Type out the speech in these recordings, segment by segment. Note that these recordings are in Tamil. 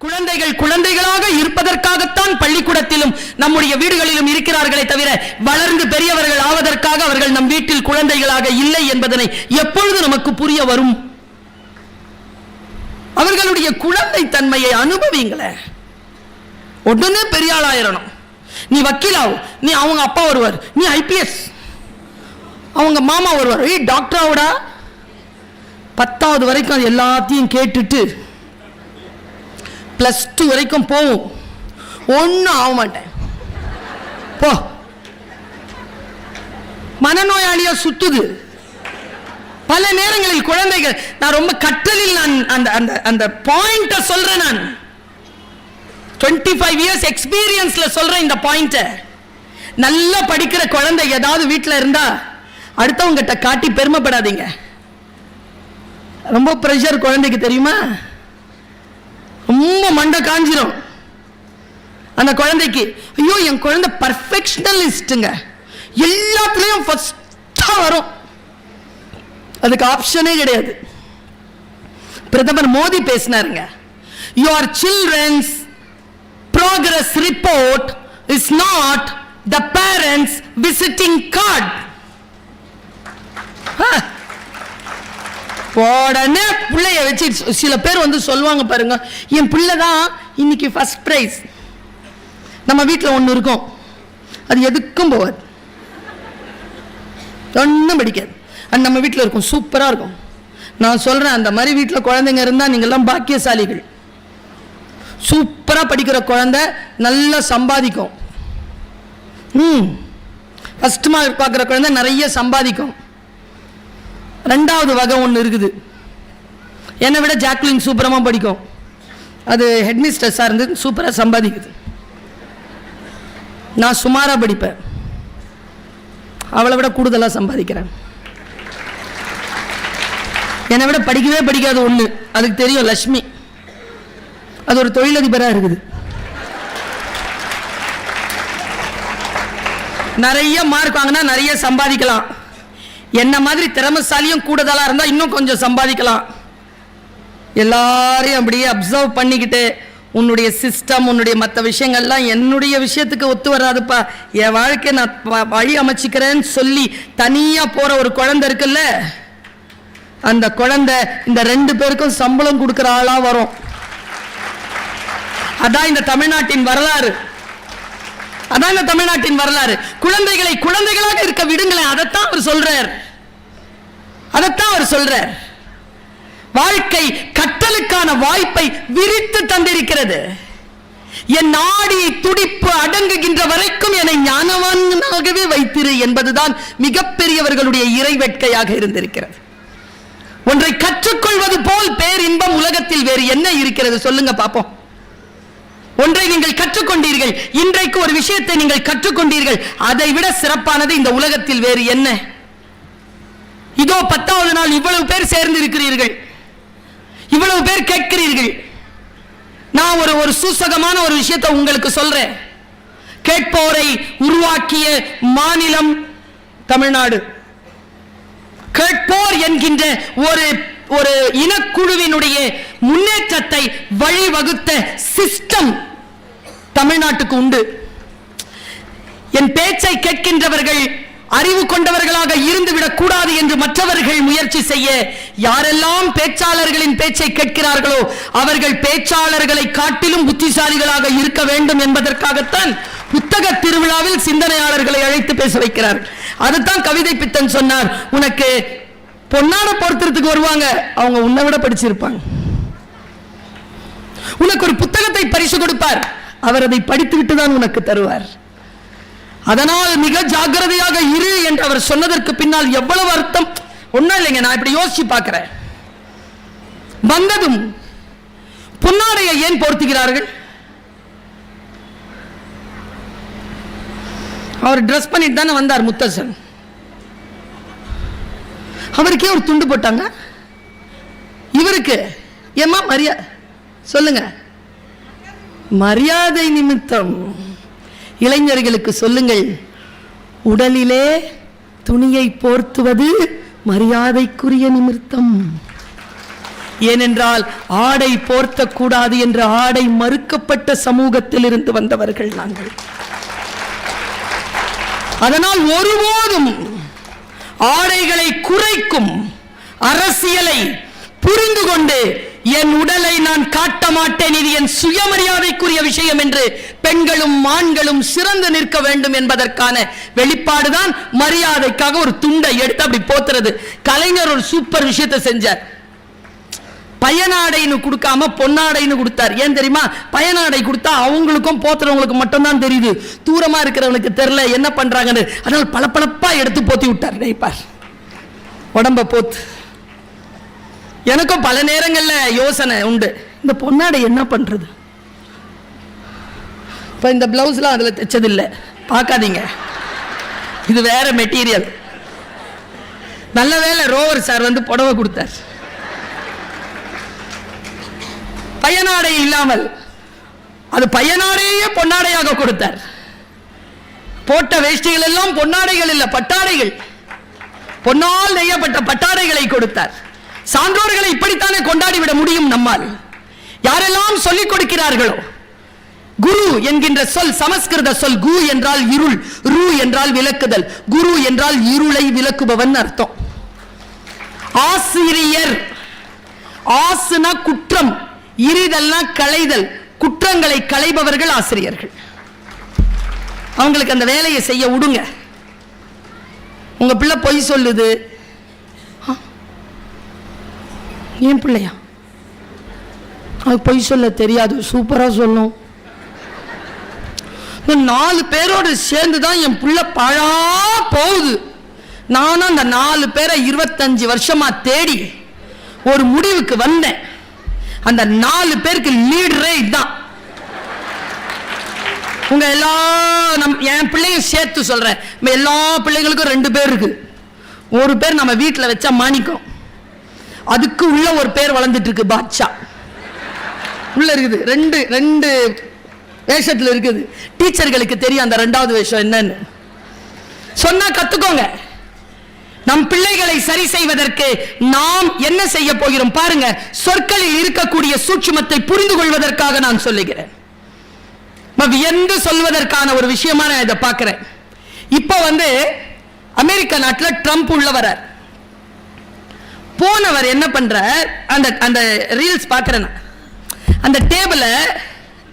குழந்தைகள் குழந்தைகளாக இருப்பதற்காகத்தான் பள்ளிக்கூடத்திலும் நம்முடைய வீடுகளிலும் இருக்கிறார்களே தவிர வளர்ந்து பெரியவர்கள் ஆவதற்காக அவர்கள் நம் வீட்டில் குழந்தைகளாக இல்லை என்பதனை எப்பொழுது நமக்கு புரிய வரும்? அவர்களுடைய குழந்தை தன்மையை அனுபவிங்களே. உடனே பெரிய ஆளாயிரணும். நீ வக்கீலாவும், நீ அவங்க அப்பா வருவார், நீ ஐபிஎஸ், அவங்க மாமா வருவார், டாக்டர் ஆவுடா. 10வது வரைக்கும் அது எல்லாத்தையும் கேட்டுட்டு +2 வரைக்கும் போவும், ஒன்னும் ஆக மாட்டேன் போ. மனநோயாளியா சுத்துது. பல நேரங்களில் குழந்தைகள், நான் ரொம்ப கற்றலில் நான் அந்த பாயிண்ட சொல்றேன். நான் 25 இயர்ஸ் எக்ஸ்பீரியன்ஸ்ல சொல்றேன் இந்த பாயிண்ட. நல்லா படிக்கிற குழந்தை ஏதாவது வீட்டில் இருந்தா அடுத்தவங்கிட்ட காட்டி பெருமைப்படாதீங்க. ரொம்ப பிரஷர் குழந்தைக்கு தெரியுமா? ரொம்ப மண்டை காஞ்சிரும் அந்த குழந்தைக்கு. ஐயோ என் குழந்தை பர்ஃபெக்ஷனலிஸ்ட்ங்க, எல்லாத்துலயும் ஃபர்ஸ்டா வரும், அதுக்கு ஆப்ஷனே கிடையாது. பிரதமர் Modi பேசினாருங்க, your children's progress report is not the parents visiting card. உடனே பிள்ளைய வச்சு சில பேர் வந்து சொல்லுவாங்க பாருங்க, என் பிள்ளை தான் இன்னைக்கு ஃபர்ஸ்ட் பிரைஸ். நம்ம வீட்டில் ஒன்று இருக்கும், அது எதுக்கும் போகாது, ஒன்றும் படிக்காது. அது நம்ம வீட்டில் இருக்கும், சூப்பராக இருக்கும். நான் சொல்கிறேன், அந்த மாதிரி வீட்டில் குழந்தைங்க இருந்தால் நீங்கள்லாம் பாக்கியசாலிகள். சூப்பராக படிக்கிற குழந்தை நல்லா சம்பாதிக்கும். ஃபர்ஸ்ட் மார்க் பார்க்குற குழந்தை நிறைய சம்பாதிக்கும். 2வது வகை ஒன்று இருக்குது, என்னை விட ஜாக்லின் சூப்பரமாக படிக்கும், அது ஹெட்மிஸ்டர்ஸாக இருந்து சூப்பராக சம்பாதிக்குது. நான் சுமாராக படிப்பேன், அவளை விட கூடுதலாக சம்பாதிக்கிறேன். என்னை விட படிக்கவே படிக்காது ஒன்று, அதுக்கு தெரியும், லட்சுமி. அது ஒரு தொழிலதிபராக இருக்குது, நிறைய மார்க் வாங்கினா நிறைய சம்பாதிக்கலாம். என்ன மாதிரி திறமைசாலியும் கூடுதலாக இருந்தால் இன்னும் கொஞ்சம் சம்பாதிக்கலாம். எல்லாரையும் அப்படியே அப்சர்வ் பண்ணிக்கிட்டு, உன்னுடைய சிஸ்டம், உன்னுடைய மற்ற விஷயங்கள்லாம் என்னுடைய விஷயத்துக்கு ஒத்து வராதுப்பா, என் வாழ்க்கை நான் வழி அமைச்சிக்கிறேன்னு சொல்லி தனியாக போகிற ஒரு குழந்தை இருக்குல்ல, அந்த குழந்தை இந்த 2 பேருக்கும் சம்பளம் கொடுக்குற ஆளாக வரும். அதான் இந்த தமிழ்நாட்டின் வரலாறு. அதான் இந்த தமிழ்நாட்டின் வரலாறு. குழந்தைகளை குழந்தைகளாக இருக்க விடுங்களேன். அதைத்தான் அவர் சொல்றார், அதைத்தான் அவர் சொல்றார். வாழ்க்கை கற்றலுக்கான வாய்ப்பை விரித்து தந்திருக்கிறது. என் நாடி துடிப்பு அடங்குகின்ற வரைக்கும் என்னை ஞானவானாகவே வைத்திரு என்பதுதான் மிகப்பெரியவர்களுடைய இறை வேட்கையாக இருந்திருக்கிறது. ஒன்றை கற்றுக்கொள்வது போல் பேரின்பம் உலகத்தில் வேறு என்ன இருக்கிறது சொல்லுங்க பாப்போம். ஒன்றை நீங்கள் கற்றுக்கொண்டீர்கள், இன்றைக்கு ஒரு விஷயத்தை நீங்கள் கற்றுக்கொண்டீர்கள், அதை விட சிறப்பானது இந்த உலகத்தில் வேறு என்ன? இதோ 10வது நாள் இவ்வளவு பேர் சேர்ந்து இருக்கிறீர்கள், இவ்வளவு பேர் கேட்கிறீர்கள். நான் ஒரு சூசகமான ஒரு விஷயத்தை உங்களுக்கு சொல்றேன். கேட்போரை உருவாக்கிய மாநிலம் தமிழ்நாடு. கேட்போர் என்கின்ற ஒரு இனக்குழுவினுடைய முன்னேற்றத்தை வழிவகுத்த சிஸ்டம் தமிழ்நாட்டுக்கு உண்டு. என் பேச்சை கேட்கின்றவர்கள் அறிவு கொண்டவர்களாக இருந்துவிடக் கூடாது என்று மற்றவர்கள் முயற்சி செய்ய, யாரெல்லாம் பேச்சாளர்களின் பேச்சை கேட்கிறார்களோ அவர்கள் பேச்சாளர்களை காட்டிலும் புத்திசாலிகளாக இருக்க வேண்டும் என்பதற்காகத்தான் புத்தக திருவிழாவில் சிந்தனையாளர்களை அழைத்து பேச வைக்கிறார்கள். அதுதான் கவிதை பித்தன் சொன்னார், உனக்கு பொன்னாட பொறுத்துறதுக்கு வருவாங்க, அவங்க உன்னை விட படிச்சிருப்பாங்க. உனக்கு ஒரு புத்தகத்தை பரிசு கொடுப்பார், அவர் அதை படித்துவிட்டு தான் உனக்கு தருவார். அதனால் மிக ஜாக்கிரதையாக இரு என்று அவர் சொன்னதற்கு பின்னால் எவ்வளவு அர்த்தம். ஒன்னும் இல்லைங்க, நான் இப்படி யோசிச்சு பார்க்கிறேன். வந்ததும் பொன்னாடையை ஏன் போர்த்துகிறார்கள்? அவர் டிரெஸ் பண்ணிட்டு தானே வந்தார் முத்தசன். அவருக்கே ஒரு துண்டு போட்டாங்க, இவருக்கு ஏமா மரியாதை சொல்லுங்க, மரியாதை நிமித்தம். இளைஞர்களுக்கு சொல்லுங்கள், உடலிலே துணியை போர்த்துவது மரியாதைக்குரிய நிமித்தம். ஏனென்றால் ஆடை போர்த்த கூடாது என்ற ஆடை மறுக்கப்பட்ட சமூகத்தில் இருந்து வந்தவர்கள் நாங்கள். அதனால் ஒருபோதும் ஆடைகளை குறைக்கும் அரசியலை புரிந்து கொண்டு என் உடலை நான் காட்ட மாட்டேன், இது என் சுயமரியாதைக்குரிய விஷயம் என்று பெண்களும் ஆண்களும் சிறந்து நிற்க வேண்டும் என்பதற்கான வெளிப்பாடுதான் மரியாதைக்காக ஒரு துண்டை எடுத்து அப்படி போத்துறது. கலைஞர் ஒரு சூப்பர் விஷயத்தை செஞ்சார். பயனாடைன்னு கொடுக்காம பொன்னாடைன்னு கொடுத்தார். ஏன் தெரியுமா? பயனாடை கொடுத்தா அவங்களுக்கும் போத்துறவங்களுக்கு மட்டும்தான் தெரியுது, தூரமா இருக்கிறவங்களுக்கு தெரியல என்ன பண்றாங்கன்னு. அதனால பளபளப்பா எடுத்து போத்தி விட்டார். நினைப்பார் உடம்ப போத்து. எனக்கும் பல நேரங்கள்ல யோசனை உண்டு, இந்த பொன்னாடை என்ன பண்றது? இப்ப இந்த பிளவுஸ்லாம் அதுல தைச்சதில்லை, பார்க்காதீங்க, இது வேற மெட்டீரியல். நல்ல வேளை ரோவர் சார் வந்து புடவை கொடுத்தார். பயனாடை இல்லாமல் அது பயனாடையே பொன்னாடையாக கொடுத்தார். போட்ட வேஷ்டிகள் எல்லாம் பொன்னாடைகள் இல்ல, பட்டாடைகள், பொன்னால் நெய்யப்பட்ட பட்டாடைகளை கொடுத்தார். சான்றோர்களை இப்படித்தானே கொண்டாடிவிட முடியும் நம்மால். யாரெல்லாம் சொல்லிக் கொடுக்கிறார்களோ, குரு என்கின்ற சொல் சமஸ்கிருத சொல். கு என்றால் இருள், ரு என்றால் விளக்குதல். குரு என்றால் இருளை விளக்குபவன் அர்த்தம். ஆசிரியர், ஆசுனா குற்றம், இரிதல்னா களைதல், குற்றங்களை களைபவர்கள் ஆசிரியர்கள். அவங்களுக்கு அந்த வேலையை செய்ய விடுங்க. உங்க பிள்ளை பொய் சொல்லுது, ஏன் பிள்ளையா? அது பொய் சொல்ல தெரியாது, சூப்பரா சொல்லும். 4 பேரோடு சேர்ந்துதான் என் பிள்ளை பாழா போகுது. நானும் அந்த 4 பேரை 25 வருஷமா தேடி ஒரு முடிவுக்கு வந்தேன். அந்த 4 பேருக்கு லீடரே இதுதான். உங்க எல்லா என் பிள்ளையும் சேர்த்து சொல்றேன், எல்லா பிள்ளைகளுக்கும் 2 பேர் இருக்கு. ஒரு பேர் நம்ம வீட்டில் வச்சா மாணிக்கம், அதுக்கு உள்ள ஒரு பேர் வளர்ந்துட்டு இருக்கு பாட்சா. உள்ள இருக்குது, ரெண்டு வேஷத்துல இருக்குது. டீச்சர்களுக்கு தெரியும் அந்த 2வது வேஷம் என்னன்னு. சொன்னா கத்துக்கோங்க. நம் பிள்ளைகளை சரி செய்வதற்கு நாம் என்ன செய்ய போகிறோம் பாருங்க. சொற்களில் இருக்கக்கூடிய சூட்சுமத்தை புரிந்து கொள்வதற்காக நான் சொல்லுகிறேன். வியந்து சொல்வதற்கான ஒரு விஷயமா நான் இதை பார்க்கிறேன். இப்ப வந்து அமெரிக்க நாட்டில் ட்ரம்ப் உள்ளவரார். போனவர் என்ன பண்றார், அந்த ரீல்ஸ் பார்க்கிறேன். அந்த டேபிள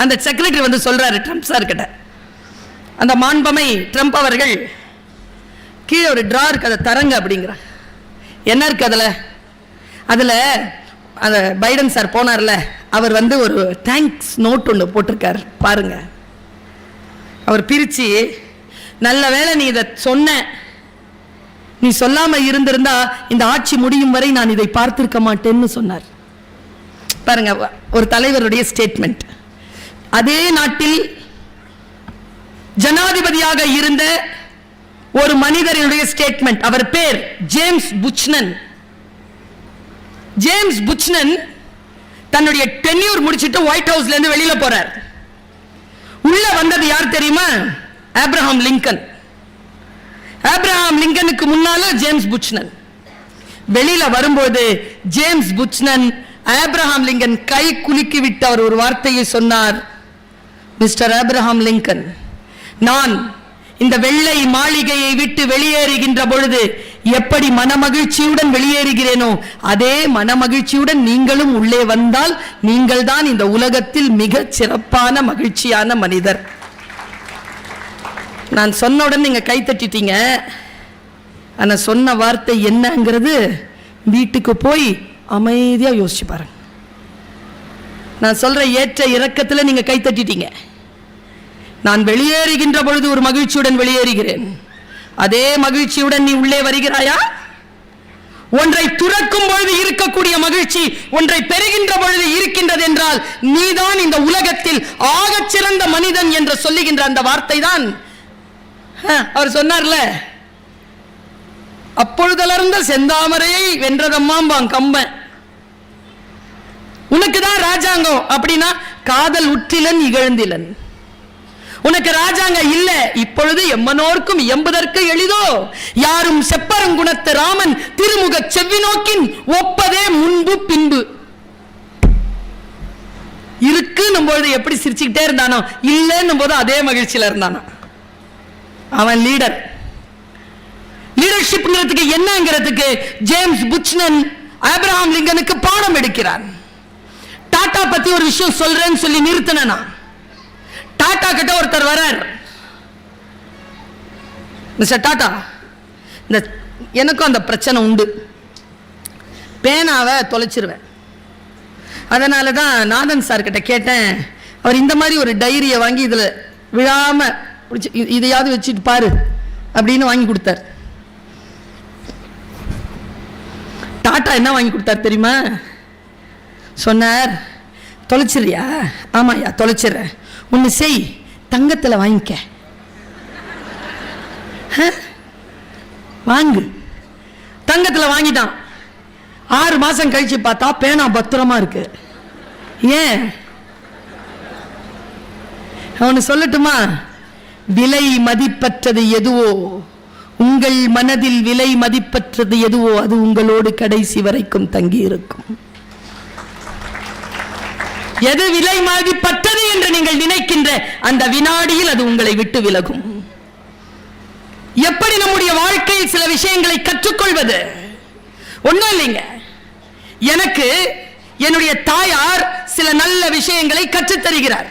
அந்த செக்ரட்டரி வந்து சொல்றாரு ட்ரம்ப் சார் கிட்ட, அந்த மாண்பமை ட்ரம்ப் அவர்கள் கீழே ஒரு டிரா இருக்கு, அதை தரங்க அப்படிங்கிறார். என்ன இருக்கு அதுல அந்த பைடன் சார் போனார்ல, அவர் வந்து ஒரு தேங்க்ஸ் நோட் ஒன்று போட்டிருக்கார் பாருங்க. அவர் பிரிச்சு, நல்ல வேளை நீ இதை சொன்ன, நீ சொல்லாம இருந்திருந்தா இந்த ஆட்சி முடியும் வரை நான் இதை பார்த்திருக்க மாட்டேன்னு சொன்னார். பாருங்க ஒரு தலைவருடைய ஸ்டேட்மெண்ட். அதே நாட்டில் ஜனாதிபதியாக இருந்த ஒரு மனிதருடைய ஸ்டேட்மெண்ட். அவர் பேர் ஜேம்ஸ் புச்னன். ஜேம்ஸ் புச்னன் தன்னுடைய டென்யூர் முடிச்சிட்டு ஒயிட் ஹவுஸ்ல இருந்து வெளியில போறார். உள்ள வந்தது யார் தெரியுமா? Abraham Lincoln. ஆப்ரஹாம் லிங்கனுக்கு முன்னால ஜேம்ஸ் புச்னன். வெளியில வரும்போது ஜேம்ஸ் புச்னன் ஆப்ரஹாம் லிங்கன் கை குலுக்கி விட்டு அவர் ஒரு வார்த்தையை சொன்னார். மிஸ்டர் ஆப்ரஹாம் லிங்கன், நான் இந்த வெள்ளை மாளிகையை விட்டு வெளியேறுகின்ற பொழுது எப்படி மனமகிழ்ச்சியுடன் வெளியேறுகிறேனோ அதே மனமகிழ்ச்சியுடன் நீங்களும் உள்ளே வந்தால் நீங்கள் தான் இந்த உலகத்தில் மிக சிறப்பான மகிழ்ச்சியான மனிதர். நான் சொன்னவுடன் நீங்க கை தட்டிட்டீங்க. ஆனா சொன்ன வார்த்தை என்னங்கிறது வீட்டுக்கு போய் அமைதியா யோசிச்சு பாருங்க. நான் சொல்ற ஏற்ற இறக்கத்துல நீங்க கை தட்டிட்டீங்க. நான் வெளியேறுகின்ற பொழுது ஒரு மகிழ்ச்சியுடன் வெளியேறுகிறேன். அதே மகிழ்ச்சியுடன் நீ உள்ளே வருகிறாயா? ஒன்றை துறக்கும் பொழுது இருக்கக்கூடிய மகிழ்ச்சி ஒன்றை பெறுகின்ற பொழுது இருக்கின்றது என்றால் நீதான் இந்த உலகத்தில் ஆகச் சிறந்த மனிதன் என்று சொல்லுகின்ற அந்த வார்த்தை தான் அவர் சொன்னார்ல, அப்பொழுதலர்ந்த செந்தாமரையை வென்றதம்மாம்பான் கம்பன். உனக்கு தான் ராஜாங்கம் அப்படின்னா காதல் உற்றிலன் இகழ்ந்திலன். உனக்கு ராஜாங்க இல்ல, இப்பொழுது எம்மனோர்க்கும் எம்புதற்கு எளிதோ, யாரும் செப்பரங்குணத்து ராமன் திருமுக செவ்வி நோக்கின் ஒப்பதே முன்பு பின்பு. இருக்குன்னும் போது எப்படி சிரிச்சுக்கிட்டே இருந்தானோ, இல்லைன்னும் போது அதே மகிழ்ச்சியில இருந்தானோ. அவன் லீடர். லீடர்ஷிப்ங்கிறதுக்கு என்னங்கிறதுக்கு ஜேம்ஸ் புச்னன் ஆபிரகாம் லிங்கனுக்கு பாடம் எடுக்கிறார். டாடா பத்தி ஒரு விஷயம் சொல்றேன்னு சொல்லி நிறுத்தினா, டாடா கிட்ட ஒருத்தர் வரார். மிஸ்டர் டாடா, எனக்கும் அந்த பிரச்சனை உண்டு, பேனாவை தொலைச்சிருவேன். அதனால தான் நாதன் சார் கிட்ட கேட்டேன். அவர் இந்த மாதிரி ஒரு டைரியை வாங்கி இதில் விழாம இதையாவது வச்சுட்டு பாரு அப்படின்னு வாங்கி கொடுத்தார். டாடா என்ன வாங்கி கொடுத்தார் தெரியுமா? சொன்னார், தொலைச்சிரியா? ஆமாயா தொலைச்சிடுறேன். ஒன்று செய், தங்கத்தில் வாங்கிக்க. வாங்கு. தங்கத்தில் வாங்கிட்டான். 6 மாசம் கழிச்சு பார்த்தா பேனா பத்திரமா இருக்கு. ஏன்? அவனு சொல்லட்டுமா? விலை மதிப்பற்றது எதுவோ, உங்கள் மனதில் விலை மதிப்பற்றது எதுவோ அது உங்களோடு கடைசி வரைக்கும் தங்கி இருக்கும். எது விலை மதிப்பற்றது என்று நீங்கள் நினைக்கின்ற அந்த வினாடியில் அது உங்களை விட்டு விலகும். எப்படி நம்முடைய வாழ்க்கையில் சில விஷயங்களை கற்றுக்கொள்வது? ஒன்றும் இல்லைங்க, எனக்கு என்னுடைய தாயார் சில நல்ல விஷயங்களை கற்றுத் தருகிறார்.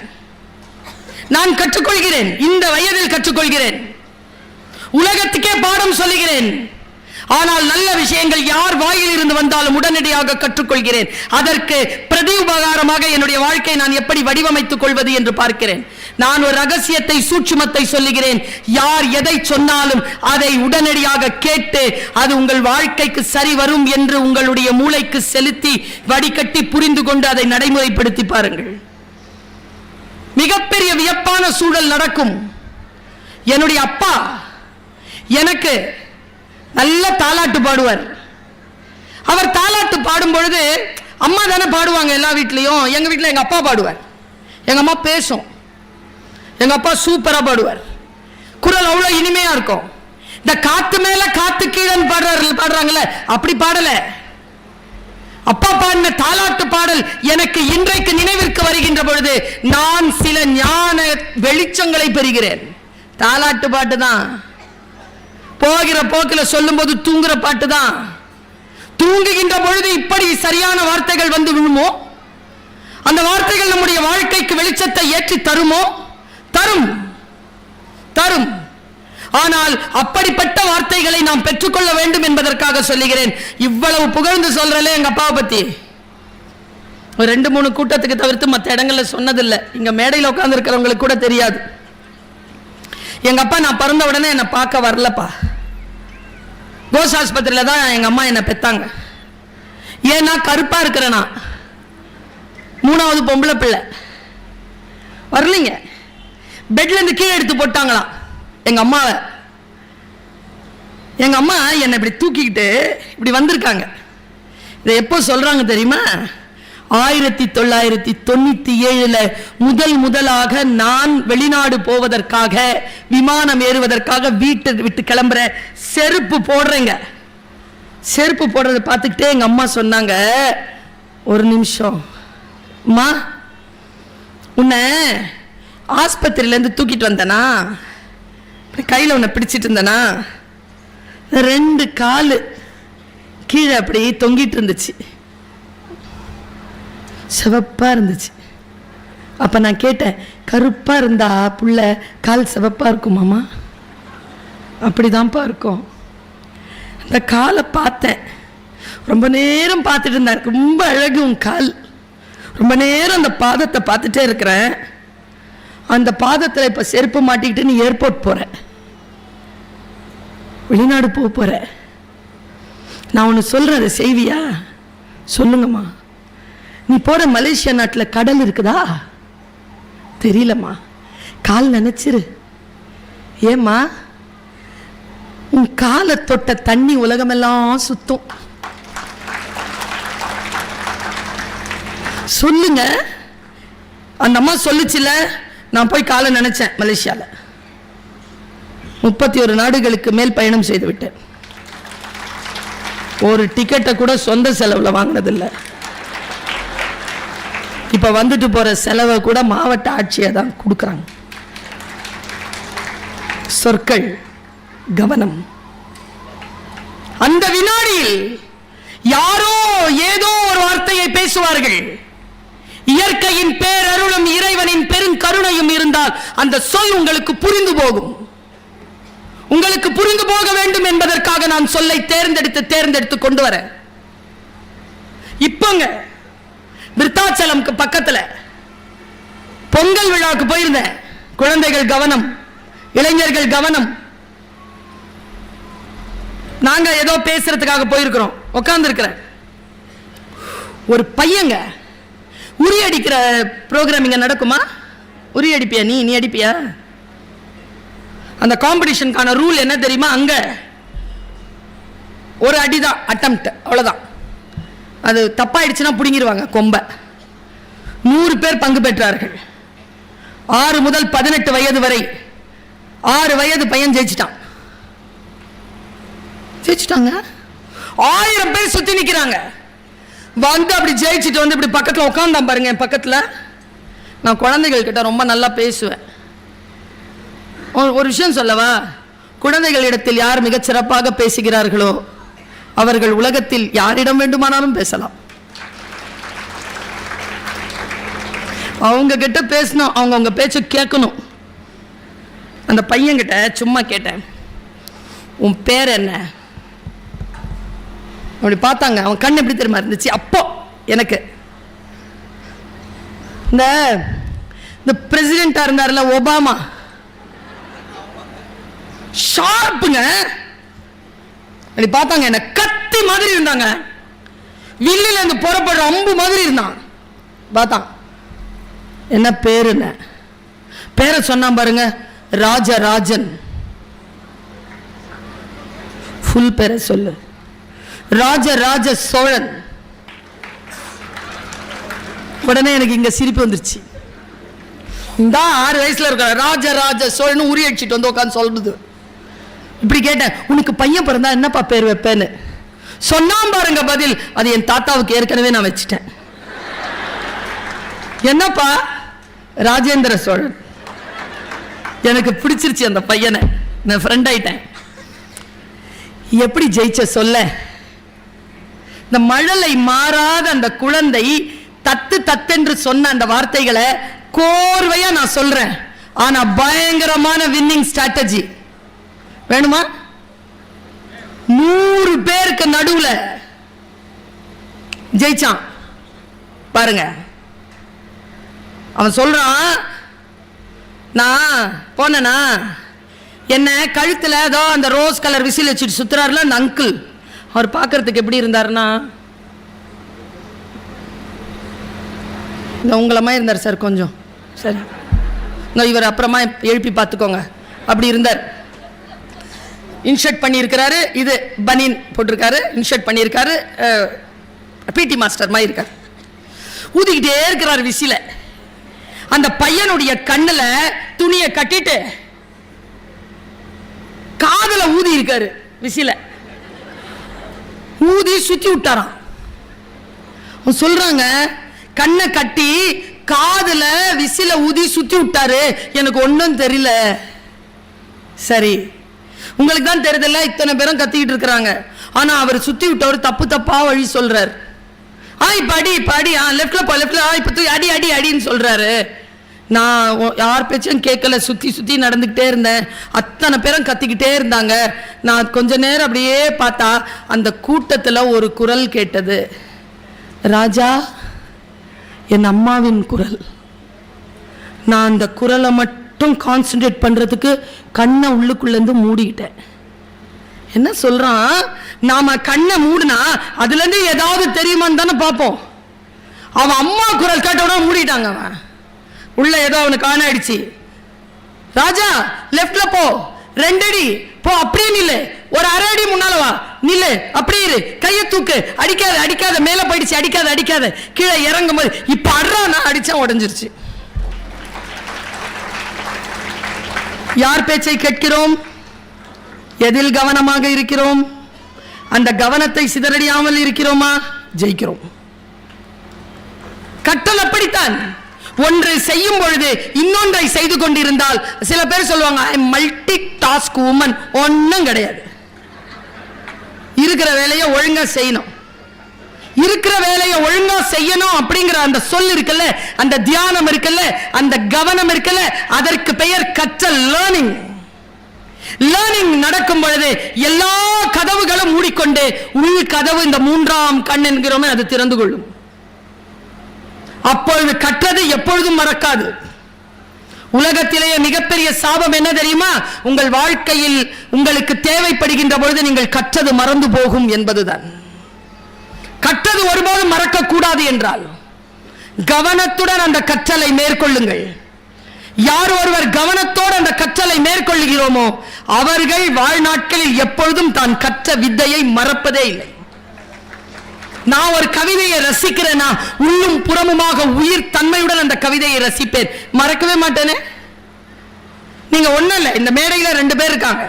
நான் கற்றுக்கொள்கிறேன், இந்த வயதில் கற்றுக்கொள்கிறேன், உலகத்துக்கே பாடம் சொல்லுகிறேன். ஆனால் நல்ல விஷயங்கள் யார் வாயில் இருந்து வந்தாலும் உடனடியாக கற்றுக்கொள்கிறேன். அதற்கு பிரதி உபகாரமாக என்னுடைய வாழ்க்கை நான் எப்படி வடிவமைத்துக் கொள்வது என்று பார்க்கிறேன். நான் ஒரு ரகசியத்தை, சூட்சுமத்தை சொல்லுகிறேன். யார் எதை சொன்னாலும் அதை உடனடியாக கேட்டு அது உங்கள் வாழ்க்கைக்கு சரி வரும் என்று உங்களுடைய மூளைக்கு செலுத்தி வடிகட்டி புரிந்து கொண்டு அதை நடைமுறைப்படுத்தி பாருங்கள். மிகப்பெரிய வியப்பான சூழல் நடக்கும். என்னுடைய அப்பா எனக்கு நல்ல தாலாட்டு பாடுவார். அவர் தாலாட்டு பாடும் பொழுது அம்மா தானே பாடுவாங்க எல்லா வீட்லையும். எங்க வீட்டில் எங்க அப்பா பாடுவார், எங்க அம்மா பேசும். எங்க அப்பா சூப்பரா பாடுவார், குரல் அவ்வளவு இனிமையா இருக்கும். இந்த காத்து மேல காத்து கீழன் பாடுறாங்கல்ல, அப்படி பாடல. அப்பா பாடின தாலாட்டு பாடல் எனக்கு இன்றைக்கு நினைவிற்கு வருகின்ற பொழுது நான் சில ஞான வெளிச்சங்களை பெறுகிறேன். தாலாட்டு பாட்டு தான். போகிற போக்கில் சொல்லும் போது தூங்குற பாட்டு தான். தூங்குகின்ற பொழுது இப்படி சரியான வார்த்தைகள் வந்து விழுமோ, அந்த வார்த்தைகள் நம்முடைய வாழ்க்கைக்கு வெளிச்சத்தை ஏற்றி தருமோ? தரும், தரும். ஆனால் அப்படிப்பட்ட வார்த்தைகளை நாம் பெற்றுக்கொள்ள வேண்டும் என்பதற்காக சொல்லுகிறேன். இவ்வளவு புகழ்ந்து சொல்றல எங்க அப்பாவை பத்தி ஒரு 2-3 கூட்டத்துக்கு தவிர்த்து மற்ற இடங்கள்ல சொன்னதில்லை. இங்க மேடையில் உட்கார்ந்து இருக்கிறவங்களுக்கு கூட தெரியாது. எங்க அப்பா நான் பிறந்த உடனே என்னை பார்க்க வரலப்பா. கோஸ் ஆஸ்பத்திரியில தான் எங்க அம்மா என்னை பெத்தாங்க. ஏன்னா கருப்பா இருக்கிறேனா, 3வது பொம்பளை பிள்ளை. வரலீங்க, பெட்ல இருந்து கீழே எடுத்து போட்டாங்களாம் எங்க அம்மாவை. எங்க அம்மா என்னை இப்படி தூக்கிக்கிட்டு இப்படி வந்திருக்காங்க. இதை எப்போ சொல்றாங்க தெரியுமா? 1997 முதலாக நான் வெளிநாடு போவதற்காக, விமானம் ஏறுவதற்காக வீட்டை விட்டு கிளம்புற, செருப்பு போடுறேங்க. செருப்பு போடுறதை பார்த்துக்கிட்டே எங்க அம்மா சொன்னாங்க, ஒரு நிமிஷம் அம்மா, உன்னை ஆஸ்பத்திரியிலேருந்து தூக்கிட்டு வந்தனா, கையில் உன்னை பிடிச்சிட்டு இருந்தனா, 2 காலு கீழே அப்படி தொங்கிட்டு இருந்துச்சு, சிவப்பா இருந்துச்சு. அப்ப நான் கேட்டேன், கருப்பா இருந்தா புள்ள கால் சிவப்பா இருக்குமாமா? அப்படிதான்ப்பா இருக்கும். அந்த காலை பார்த்தேன், ரொம்ப நேரம் பார்த்துட்டு இருந்தேன். ரொம்ப அழகு உன் கால். ரொம்ப நேரம் அந்த பாதத்தை பார்த்துட்டே இருக்கிறேன். அந்த பாதத்தில் இப்ப செருப்பு மாட்டிக்கிட்டு நீ ஏர்போர்ட் போற, வெளிநாடு போற. நான் ஒன்று சொல்றேன், அதை செய்வியா? சொல்லுங்கம்மா. நீ போற மலேசியா நாட்டில் கடல் இருக்குதா? தெரியலம்மா. கால் நினைச்சிரு. ஏம்மா, உன் காலை தொட்ட தண்ணி உலகமெல்லாம் சுத்தும். சொல்லுங்க. அந்த அம்மா சொல்லுச்சுல, நான் போய் காலை நினைச்சேன். மலேசியால 31 நாடுகளுக்கு மேல் பயணம் செய்து விட்டேன். ஒரு டிக்கெட்டை கூட சொந்த செலவுல வாங்கினதில்லை. இப்ப வந்துட்டு போற செலவை கூட மாவட்ட ஆட்சியை தான் கொடுக்குறாங்க. சொற்கள் கவனம். அந்த வினாடியில் யாரோ ஏதோ ஒரு வார்த்தையை பேசுவார்கள். இயற்கையின் பேரருளும் இறைவனின் பெருங்கருணையும் இருந்தால் அந்த சொல் உங்களுக்கு புரிந்து போகும். உங்களுக்கு புரிந்து போக வேண்டும் என்பதற்காக நான் சொல்லை தேர்ந்தெடுத்து கொண்டு வர. இப்பங்க விருத்தாச்சலம் பக்கத்துல பொங்கல் விழாவுக்கு போயிருந்தேன். குழந்தைகள் கவனம், இளைஞர்கள் கவனம். நாங்க ஏதோ பேசுறதுக்காக போயிருக்கிறோம். உட்கார்ந்து இருக்கிறேன். ஒரு பையங்க உரி அடிக்கிற ப்ரோக்ராம் இங்க நடக்குமா? உரி அடிப்பியா? நீ அடிப்பியா? அந்த காம்படிஷனுக்கான ரூல் என்ன தெரியுமா? அங்க ஒரு அடிதான் அட்டெம்ப்ட், அவ்வளவுதான். அது தப்பாயிடுச்சுன்னா புடுங்கிடுவாங்க கொம்பை. 100 பேர் பங்கு பெற்றார்கள். 6 முதல் 18 வயது வரை. 6 வயது பையன் ஜெயிச்சிட்டாங்க. 1000 பேர் சுத்தி நிக்கிறாங்க. வந்து அப்படி ஜெயிச்சுட்டு வந்து இப்படி பக்கத்துல உட்கார்ந்தான் பாருங்க. என் பக்கத்துல நான் குழந்தைகள் கிட்ட ரொம்ப நல்லா பேசுவேன். ஒரு விஷயம் சொல்லவா? குழந்தைகளிடத்தில் யார் மிகச் சிறப்பாக பேசுகிறார்களோ அவர்கள் உலகத்தில் யாரிடம் வேண்டுமானாலும் பேசலாம். அவங்க கிட்ட பேசணும், அவங்க பேச்ச கேட்கணும். அந்த பையன் கிட்ட சும்மா கேட்டேன், உன் பேர் என்ன? அப்படி பார்த்தாங்க. அவன் கண் எப்படி தெரியுமா இருந்துச்சு? அப்போ எனக்கு இந்த பிரசிடென்டா இருந்தார்ல ஒபாமா, ஷார்ப்புங்க. அப்படி பார்த்தாங்க. என்ன கத்தி மாதிரி இருந்தாங்க. வில்லில இருந்து புறப்படுற அம்பு மாதிரி இருந்தான். பார்த்தான். என்ன பேரு? என்ன பேரை சொன்னா பாருங்க, ராஜராஜன். ஃபுல் பேரை சொல்லு. ராஜராஜ சோழன். உடனே எனக்கு இங்க சிரிப்பு வந்துருச்சு. இந்த 6 வயசுல இருக்க ராஜராஜ சோழன் உரி அடிச்சுட்டு வந்து உட்காந்து சொல்றது. இப்படி கேட்டேன், உனக்கு பையன் பிறந்தா என்னப்பா பேர் வைப்பேன்னு சொன்னாம் பாருங்க பதில். அது என் தாத்தாவுக்கு ஏற்கனவே நான் வச்சுட்டேன். என்னப்பா? ராஜேந்திர சோழன். எனக்கு பிடிச்சிருச்சு அந்த பையனை. நான் ஃப்ரெண்ட் ஆயிட்டேன். எப்படி ஜெயிச்ச சொல்ல? இந்த மழலை மாறாத அந்த குழந்தை தத்தென்று சொன்ன அந்த வார்த்தைகளை கோர்வையா நான் சொல்றேன். ஆனா பயங்கரமான வின்னிங் ஸ்ட்ராட்டஜி வேணுமா? 100 பேருக்கு நடுவுல ஜெயிச்சான் பாருங்க. அவன் சொல்றான், நான் போனா என்ன கழுத்துல ஏதோ அந்த ரோஸ் கலர் விசில் வச்சுட்டு சுத்துறாருல அந்த அங்கிள். அவர் பார்க்கறதுக்கு எப்படி இருந்தாருன்னா உங்களை மாதிரி இருந்தார் சார். கொஞ்சம் சரி, இவர் அப்புறமா எழுப்பி பார்த்துக்கோங்க. அப்படி இருந்தார். இன்ஷர்ட் பண்ணியிருக்கிறாரு, இது பனியன் போட்டிருக்காரு, இன்ஷர்ட் பண்ணியிருக்காரு, பிடி மாஸ்டர் மாதிரி இருக்காரு. ஊதிக்கிட்டே இருக்கிறார் விசில. அந்த பையனுடைய கண்ணுல துணியை கட்டிட்டு காதுல ஊதி இருக்காரு விசில. ஊதி சுத்தி விட்டாராம். சொல்றாங்க, கண்ணை கட்டி காதுல விசில ஊதி சுத்தி விட்டாரு. எனக்கு ஒன்னும் தெரியல. சரி, உங்களுக்கு தான் தெரியுதுல்ல, இத்தனை பேரும் கத்திக்கிட்டு இருக்கிறாங்க. ஆனா அவர் சுத்தி விட்டவர் தப்பா வழி சொல்றாரு. இப்ப அடி லெஃப்ட்ல போ, லெஃப்ட்ல இப்ப அடி அடி அடின்னு சொல்றாரு. நான் யார் பேச்சும் கேட்கல, சுத்தி நடந்துகிட்டே இருந்தேன். அத்தனை பேரும் கத்திக்கிட்டே இருந்தாங்க. நான் கொஞ்ச நேரம் அப்படியே பார்த்தா அந்த கூட்டத்துல ஒரு குரல் கேட்டது. ராஜா, என் அம்மாவின் குரல். நான் அந்த குரலை மட்டும் கான்சென்ட்ரேட் பண்றதுக்கு கண்ணை உள்ளுக்குள்ள இருந்து மூடிக்கிட்டேன். என்ன சொல்றான்? நாம கண்ணை மூடினா அதுல இருந்து ஏதாவது தெரியுமான்னு தானே பார்ப்போம். அவன் அம்மா குரல் கேட்டோட மூடிட்டாங்க. அவன் உள்ள ஏதோ அவனுக்கு ஆன் ஆயிடுச்சு. ராஜா, லெஃப்ட்ல போ, 2 அடி போ, அப்படியே நில்லு, ஒரு 1/2 அடி முன்னால வா, நில்லு, அப்படியே இரு, கையை தூக்கு, அடிக்காத, மேல போயிடுச்சு, அடிக்காத, கீழே இறங்கும் போது இப்ப அட்றானா, அடிச்சா உடஞ்சிருச்சு. யார் பேச்சை கேட்கிறோம்? எதில் கவனமாக இருக்கிறோம்? அந்த கவனத்தை சிதறடியாமல் இருக்கிறோமா? ஜெயிக்கிறோம். கற்றல் அப்படித்தான். ஒன்று செய்யும் பொழுது இன்னொன்றை செய்து கொண்டிருந்தால் சில பேர் சொல்லுவாங்க மல்டி டாஸ்க் உமன். ஒன்னும் கிடையாது. இருக்கிற வேலையை ஒழுங்கா செய்யணும். இருக்கிற வேலையை ஒழுங்கா செய்யணும் அப்படிங்கிற அந்த சொல் இருக்குல்ல, அந்த தியானம் இருக்குல்ல, அந்த கவனம் இருக்குல்ல, அதற்கு பெயர் கற்றல். லேர்னிங். லேர்னிங் நடக்கும் பொழுது எல்லா கதவுகளும் மூடிக்கொண்டு உள் கதவு, இந்த மூன்றாம் கண் என்கிறோமே, அது திறந்து கொள்ளும். அப்பொழுது கற்றது எப்பொழுதும் மறக்காது. உலகத்திலேயே மிகப்பெரிய சாபம் என்ன தெரியுமா? உங்கள் வாழ்க்கையில் உங்களுக்கு தேவைப்படுகின்ற பொழுது நீங்கள் கற்றது மறந்து போகும் என்பதுதான். கற்றது ஒருபோதும் மறக்க கூடாது என்றால் கவனத்துடன் அந்த கற்றலை மேற்கொள்ளுங்கள். யார் ஒருவர் கவனத்தோடு அந்த கற்றலை மேற்கொள்கிறோமோ அவர்கள் வாழ்நாட்களில் எப்பொழுதும் தான் கற்ற வித்தையை மறப்பதே இல்லை. நான் ஒரு கவிதையை ரசிக்கிறேன்னா உள்ளும் புறமுமாக உயிர் தன்மையுடன் அந்த கவிதையை ரசிப்பேன், மறக்கவே மாட்டேனே. நீங்க ஒண்ணும் இல்லை, இந்த மேடையில 2 பேர் இருக்காங்க,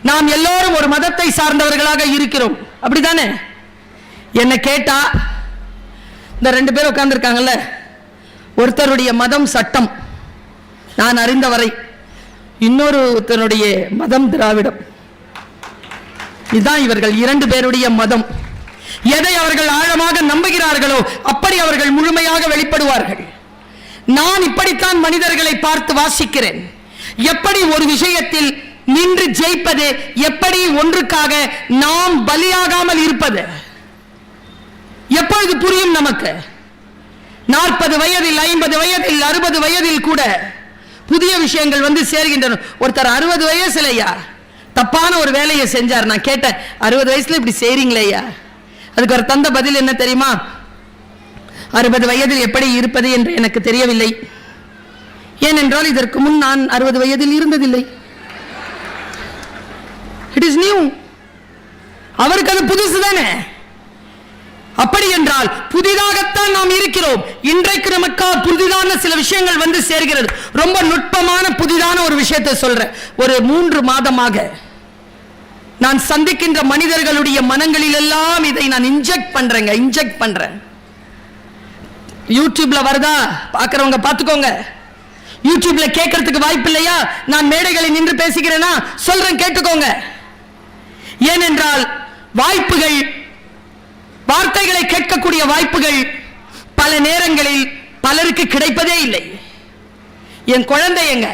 நாம் எல்லோரும் ஒரு மதத்தை சார்ந்தவர்களாக இருக்கிறோம், அப்படித்தானே? என்ன கேட்டா இந்த 2 பேர் உட்கார்ந்து இருக்காங்கல்ல, ஒருத்தருடைய மதம் சட்டம், நான் அறிந்தவரை. இன்னொருத்தருடைய மதம் திராவிடம். இதுதான் இவர்கள் 2 பேருடைய மதம். எதை அவர்கள் ஆழமாக நம்புகிறார்களோ அப்படி அவர்கள் முழுமையாக வெளிப்படுவார்கள். நான் இப்படித்தான் மனிதர்களை பார்த்து வாசிக்கிறேன். எப்படி ஒரு விஷயத்தில் நின்று ஜெயிப்பது, எப்படி ஒன்றுக்காக நாம் பலியாகாமல் இருப்பது, எப்பொழுது புரியும் நமக்கு? 40 வயதில், 50 வயதில், 60 வயதில் கூட புதிய விஷயங்கள் வந்து சேர்கின்றன. ஒருத்தர் 60 வயசுலையா தப்பான ஒரு வேலையை செஞ்சார். நான் கேட்டேன், 60 வயசுல இப்படி செய்றீங்களேயா? அதுக்கு ஒரு தந்த பதில் என்ன தெரியுமா? 60 வயதில் எப்படி இருப்பது என்று எனக்கு தெரியவில்லை. ஏனென்றால் இதற்கு முன் நான் 60 வயதில் இருந்ததில்லை. It is new. அவருக்கு அது புதுசு தானே. அப்படி என்றால் புதிதாகத்தான் நாம் இருக்கிறோம். இன்றைக்கு நமக்கு புதிதான சில விஷயங்கள் வந்து சேர்கிறது. ரொம்ப நுட்பமான புதிதான ஒரு விஷயத்தை சொல்றேன். ஒரு 3 மாதமாக நான் சந்திக்கின்ற மனிதர்களுடைய மனங்களில் எல்லாம் இதை நான் இன்ஜெக்ட் பண்றேன். யூடியூப்ல வருதா பார்க்கறவங்க பார்த்துக்கோங்க. யூடியூப்ல கேட்கறதுக்கு வாய்ப்பு இல்லையா? நான் மேடைகளில் நின்று பேசுகிறேனா? சொல்றேன், கேட்டுக்கோங்க. ஏனென்றால் வாய்ப்புகள், வார்த்தைகளை கேட்கக்கூடிய வாய்ப்புகள் பல நேரங்களில் பலருக்கு கிடைப்பதே இல்லை. என் குழந்தைங்க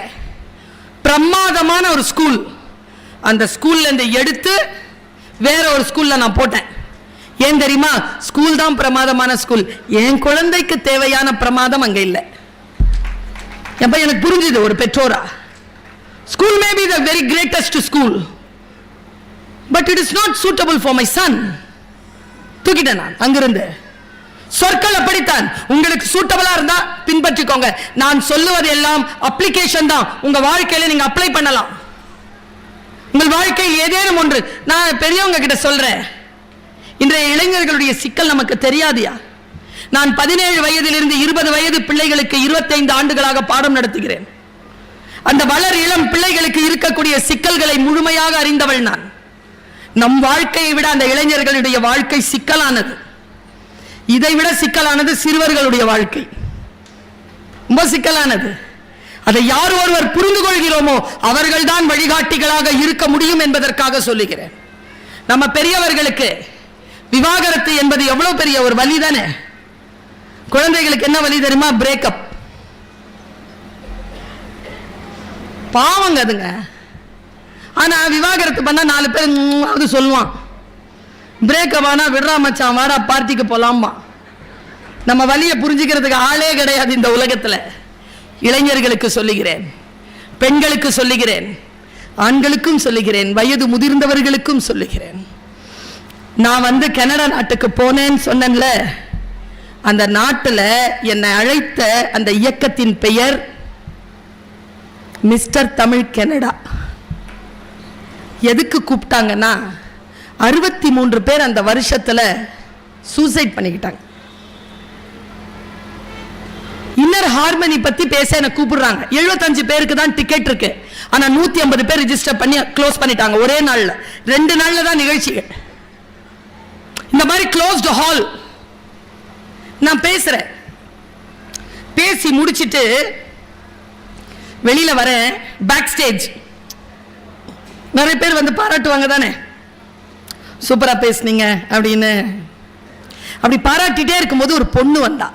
பிரமாதமான ஒரு ஸ்கூல், அந்த ஸ்கூல்ல இருந்து எடுத்து வேற ஒரு ஸ்கூல்ல நான் போட்டேன். ஏன் தெரியுமா? ஸ்கூல் தான் பிரமாதமான ஸ்கூல், என் குழந்தைக்கு தேவையான பிரமாதம் அங்க இல்லை. எப்ப எனக்கு புரிஞ்சுது ஒரு பெற்றோரா, school may be the very greatest school, but it is not suitable for my son. தூக்கிட்டேன் நான் அங்கிருந்து. சொற்கள் அப்படித்தான். உங்களுக்கு சூட்டபிளா இருந்தா பின்பற்றிக்கோங்க. நான் சொல்லுவது எல்லாம் அப்ளிகேஷன் தான். உங்க வாழ்க்கையில நீங்க அப்ளை பண்ணலாம். உங்கள் வாழ்க்கையில் ஏதேனும் ஒன்று. நான் பெரியவங்க கிட்ட சொல்றேன், இன்றைய இளைஞர்களுடைய சிக்கல் நமக்கு தெரியாதியா? நான் 17 வயதிலிருந்து 20 வயது பிள்ளைகளுக்கு 25 ஆண்டுகளாக பாடம் நடத்துகிறேன். அந்த வளர் இளம் பிள்ளைகளுக்கு இருக்கக்கூடிய சிக்கல்களை முழுமையாக அறிந்தவள் நான். நம் வாழ்க்கையை விட அந்த இளைஞர்களுடைய வாழ்க்கை சிக்கலானது. இதைவிட சிக்கலானது சிறுவர்களுடைய வாழ்க்கை, ரொம்ப சிக்கலானது. அதை யார் ஒருவர் புரிந்து கொள்கிறோமோ அவர்கள் தான் வழிகாட்டிகளாக இருக்க முடியும் என்பதற்காக சொல்லுகிறேன். நம்ம பெரியவர்களுக்கு விவாகரத்து என்பது எவ்வளவு பெரிய ஒரு வலி தானே. குழந்தைகளுக்கு என்ன வலி தெரியுமா? பிரேக்கப். பாவங்க அதுங்க. ஆனா விவாகரத்து பண்ணா 4 பேர் அது சொல்லுவான். பிரேக்கப் ஆனா விடுறா மச்சான், வாடா பார்ட்டிக்கு போலாமா. நம்ம வலியை புரிஞ்சுக்கிறதுக்கு ஆளே கிடையாது இந்த உலகத்துல. இளைஞர்களுக்கு சொல்லுகிறேன், பெண்களுக்கு சொல்லுகிறேன், ஆண்களுக்கும் சொல்லுகிறேன், வயது முதிர்ந்தவர்களுக்கும் சொல்லுகிறேன். நான் வந்து கனடா நாட்டுக்கு போனேன்னு சொன்னேன்ல, அந்த நாட்டில் என்னை அழைத்த அந்த இயக்கத்தின் பெயர் மிஸ்டர் தமிழ் கனடா. எதுக்கு கூப்பிட்டாங்கன்னா 63 பேர் அந்த வருஷத்துல சூசைட் பண்ணிக்கிட்டாங்க. இன்னர் ஹார்மனி பத்தி பேச என்ன கூப்பிடுறாங்க. 75 பேருக்கு தான் டிக்கெட் இருக்கு. ஆனா 150 பேர் ரெஜிஸ்டர் பண்ணி க்ளோஸ் பண்ணிட்டாங்க ஒரே நாள்ல. 2 நாள்ல தான் நிகழ்ச்சிகள். இந்த மாதிரி க்ளோஸ்டு ஹால். நான் பேசுறேன், பேசி முடிச்சிட்டு வெளியில வர பேக் ஸ்டேஜ் நிறைய பேர் வந்து பாராட்டுவாங்க தானே, சூப்பரா பேசுனீங்க அப்படின்னு. அப்படி பாராட்டிட்டே இருக்கும்போது ஒரு பொண்ணு வந்தா.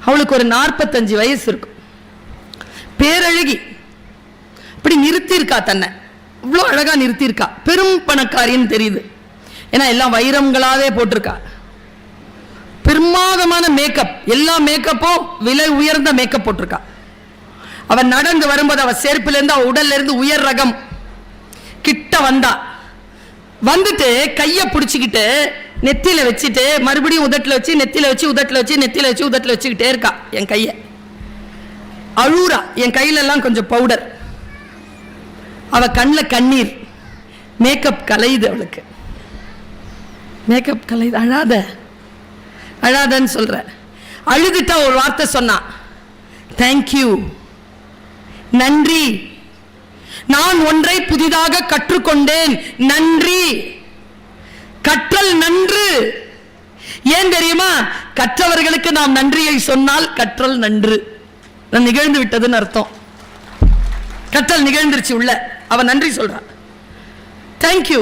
அவளுக்கு ஒரு 45 வயசு இருக்கும், பேரழகி. இப்படி நிறுத்தியிருக்கா, தன்னை இவ்வளோ அழகா நிறுத்தியிருக்கா. பெரும் பணக்காரின்னு தெரியுது, ஏன்னா எல்லாம் வைரங்களாவே போட்டிருக்கா. பிரமாதமான மேக்கப், எல்லா மேக்கப்பும் விலை உயர்ந்த மேக்கப் போட்டிருக்கா. அவன் நடந்து வரும்போது அவ செருப்புல இருந்து அவ உடல்ல இருந்து உயர் ரகம் கிட்ட வந்தா. வந்துட்டு கைய பிடிச்சிக்கிட்டு நெத்தியில வச்சுட்டு மறுபடியும் உதட்டில் வச்சு நெத்தியில வச்சு உதட்டில் வச்சு நெத்தியில வச்சு உதட்டில் வச்சுக்கிட்டே இருக்கா. என் கைய அழுறா. என் கையில எல்லாம் கொஞ்சம் பவுடர், அவ கண்ணில் கண்ணீர். மேக்கப் கலையுது அவளுக்கு, மேக்கப் கலையுது. அழாத அழாதன்னு சொல்ற. அழுதுட்டா ஒரு வார்த்தை சொன்னா, தேங்க்யூ, நன்றி, நான் ஒன்றை புதிதாக கற்றுக்கொண்டேன், நன்றி. கற்றல் நன்று. ஏன் தெரியுமா? கற்றவர்களுக்கு நாம் நன்றியை சொன்னால் கற்றல் நன்று, நிகழ்ந்து விட்டதுன்னு அர்த்தம். கற்றல் நிகழ்ந்துருச்சு உள்ள. அவ நன்றி சொல்றா, தேங்க்யூ.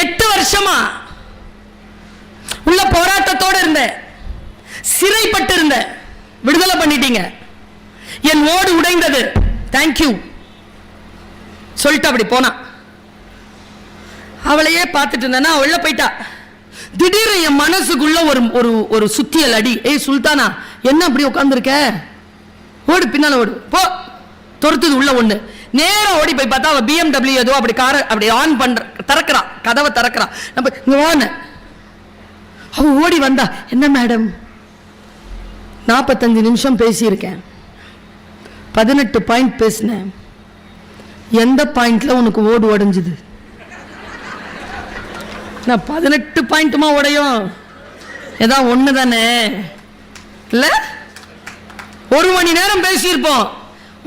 8 வருஷமா உள்ள போராட்டத்தோடு இருந்த, சிறைப்பட்டு இருந்த, விடுதலை பண்ணிட்டீங்க. என் ஓடு உடைந்தது, தேங்க்யூ சொல்லிட்டு அப்படி போனா. அவளையே பார்த்துட்டு இருந்தேன்னா உள்ள போயிட்டா. திடீர்னு என் மனசுக்குள்ள ஒரு ஒரு சுத்தியல் அடி. ஏய் சுல்தானா, என்ன அப்படி உட்கார்ந்துருக்க? ஓடு, பின்னால ஓடு போ. துரத்துது உள்ள ஒண்ணு. நேரம் ஓடி போய் பார்த்தா அவ BMW ஏதோ அப்படி கார அப்படி ஆன் பண்ற, திறக்கிறா, கதவை திறக்கிறா. நம்ம அவ ஓடி வந்தா, என்ன மேடம், 45 நிமிஷம் பேசியிருக்கேன், 18 பாயிண்ட் பேசினேன், எந்த பாயிண்ட்ல உனக்கு ஓடு உடைஞ்சது? நான் 18 பாயிண்ட்டுமா உடையும்? ஏதாவது ஒண்ணு தானே இல்ல? 1 மணி நேரம் பேசியிருப்போம்.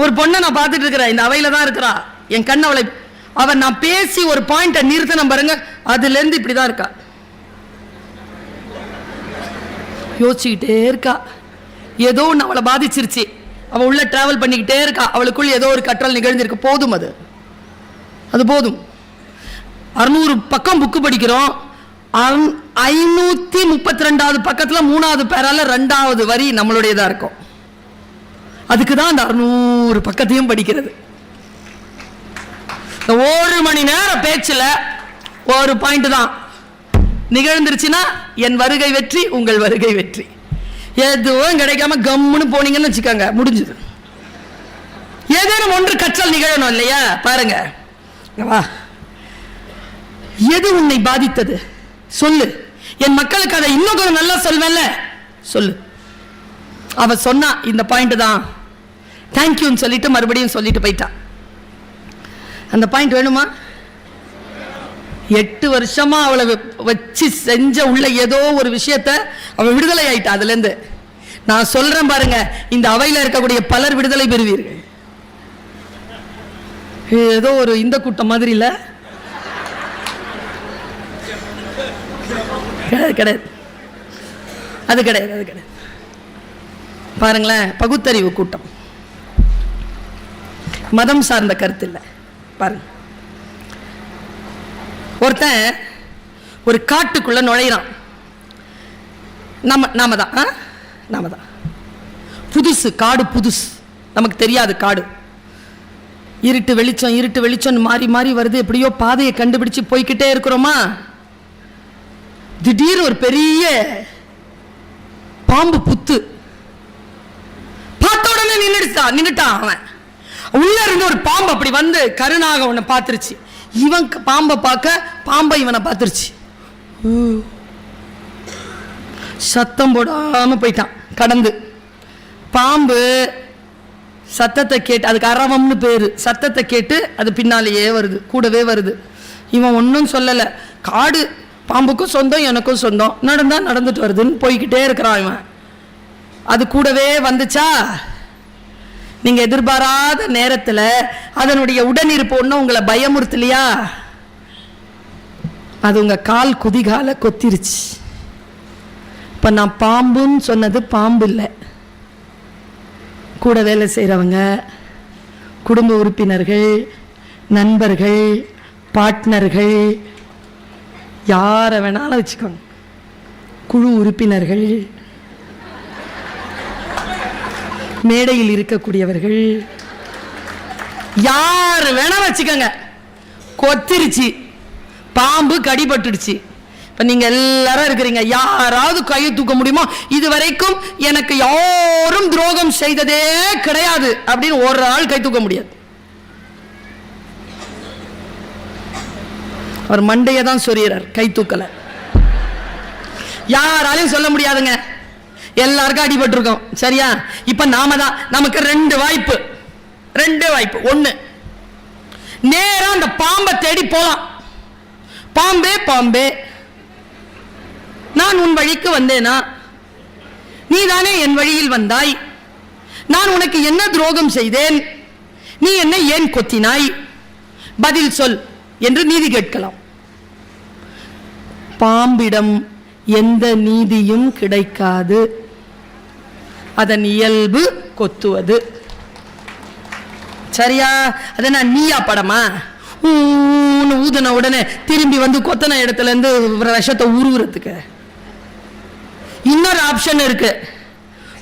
ஒரு பொண்ணை நான் பார்த்துட்டு இருக்கிறேன், இந்த அவையில தான் இருக்கிறா. என் கண் அவளை நான் பேசி ஒரு பாயிண்ட நிறுத்தின பாருங்க, அதுல இருந்து இப்படிதான் இருக்கா, யோசிச்சுக்கிட்டே இருக்கா. ஏதோ ஒன்று அவளை பாதிச்சிருச்சு. அவள் உள்ள டிராவல் பண்ணிக்கிட்டே இருக்கா. அவளுக்குள்ள ஏதோ ஒரு கற்றல் நிகழ்ந்திருக்கு. போதும், அது போதும். 600 பக்கம் புக்கு படிக்கிறோம். 532வது பக்கத்துல 3வது பேரால 2வது வரி நம்மளுடையதா இருக்கும். அதுக்கு தான் அந்த 600 பக்கத்தையும் படிக்கிறது. 1 மணி நேரம் பேச்சுல ஒரு பாயிண்ட் தான் நிகழ்ந்துருச்சுன்னா, என் வருகை வெற்றி, உங்கள் வருகை வெற்றி. எதுவும் கிடைக்காம கம்முன்னு போனீங்கன்னு வச்சுக்கோங்க, முடிஞ்சது. ஏதேனும் ஒன்று கற்றல் நிகழணும் இல்லையா? பாருங்க, வா, எது உன்னை பாதித்தது சொல்லு. என் மக்களுக்கு அதை இன்னும் கொஞ்சம் நல்லா சொல்வேன்ல, சொல்லு. அவ சொன்னா இந்த பாயிண்ட் தான், தேங்க்யூன்னு சொல்லிட்டு மறுபடியும் சொல்லிட்டு போயிட்டா. அந்த பாயிண்ட் வேணுமா? 8 வருஷமா அவளை வச்சு செஞ்ச உள்ள ஏதோ ஒரு விஷயத்த அவ விடுதலை ஆயிட்டா. அதுல இருந்து நான் சொல்றேன் பாருங்க, இந்த அவையில இருக்கக்கூடிய பலர் விடுதலை பெறுவீர்கள். ஏதோ ஒரு இந்த கூட்டம் மாதிரி இல்ல, கிடையாது, அது கிடையாது, அது கிடையாது. பாருங்களேன், பகுத்தறிவு கூட்டம், மதம் சார்ந்த கருத்து இல்லை. பாருங்க, ஒருத்தன் ஒரு காட்டுக்குள்ள நுழையிறான். நாம தான் புதுசு, காடு புதுசு, நமக்கு தெரியாது காடு. இருட்டு வெளிச்சம் மாறி மாறி வருது. எப்படியோ பாதையை கண்டுபிடிச்சு போய்கிட்டே இருக்கிறோமா, திடீர்னு ஒரு பெரிய பாம்பு புத்து பார்த்த உடனே நின்னுட்டான். அவன் உள்ள இருந்து ஒரு பாம்பு அப்படி வந்து கருணாக உன்னை பார்த்துருச்சு. இவன் பாம்பை பார்க்க, பாம்பை இவனை பார்த்துருச்சு. சத்தம் போடாம போயிட்டான் கடந்து. பாம்பு சத்தத்தை கேட்டு, அதுக்கு அரவம்னு பேரு, சத்தத்தை கேட்டு அது பின்னாலேயே வருது, கூடவே வருது. இவன் ஒன்றும் சொல்லலை. காடு பாம்புக்கும் சொந்தம், எனக்கும் சொந்தம், நடந்துட்டு வருதுன்னு போய்கிட்டே இருக்கிறான் இவன். அது கூடவே வந்துச்சா, நீங்க எதிர்பாராத நேரத்தில் அதனுடைய உடனிருப்பு ஒன்று உங்களை பயமுறுத்தலையா? அது உங்க கால் குதிகால கொத்திருச்சு. இப்ப நான் பாம்புன்னு சொன்னது பாம்பு இல்லை, கூட வேலை செய்கிறவங்க, குடும்ப உறுப்பினர்கள், நண்பர்கள், பார்ட்னர்கள், யாரை வேணாலும் வச்சுக்கோங்க, குழு உறுப்பினர்கள், மேடையில் இருக்கக்கூடியவர்கள், யார் வேணா வச்சுக்கோங்க. கொத்திருச்சு, பாம்பு கடிபட்டுடுச்சு. இப்போ நீங்கள் எல்லாரும் இருக்கிறீங்க, யாராவது கையை தூக்க முடியுமோ? இதுவரைக்கும் எனக்கு யாரும் துரோகம் செய்ததே கிடையாது அப்படின்னு ஒரு ஆள் கை தூக்க முடியாது. அவர் மண்டையை தான் சொறிகிறார், கை தூக்கலை. யாராலையும் சொல்ல முடியாதுங்க, எல்லாருக்கும் அடிபட்டிருக்கோம். சரியா? இப்ப நாம தான், நமக்கு ரெண்டு வாய்ப்பு. ஒண்ணு, நேரா அந்த பாம்பை தேடி போலாம். பாம்பே பாம்பே, நான் உன் வழிக்கு வந்தேனா? நீதானே என் வழியில் வந்தாய். நான் உனக்கு என்ன துரோகம் செய்தேன்? நீ என்னை ஏன் கொத்தினாய்? பதில் சொல் என்று நீதி கேட்கலாம். பாம்பிடம் எந்த நீதியும் கிடைக்காது. அதன் இயல்பு கொத்துவது. சரியா? அத நான் நீயா படமா ஊதுன உடனே திரும்பி வந்து கொத்தன இடத்துல இருந்து விஷத்தை உருவுறதுக்கு இன்னொரு ஆப்ஷன் இருக்கு.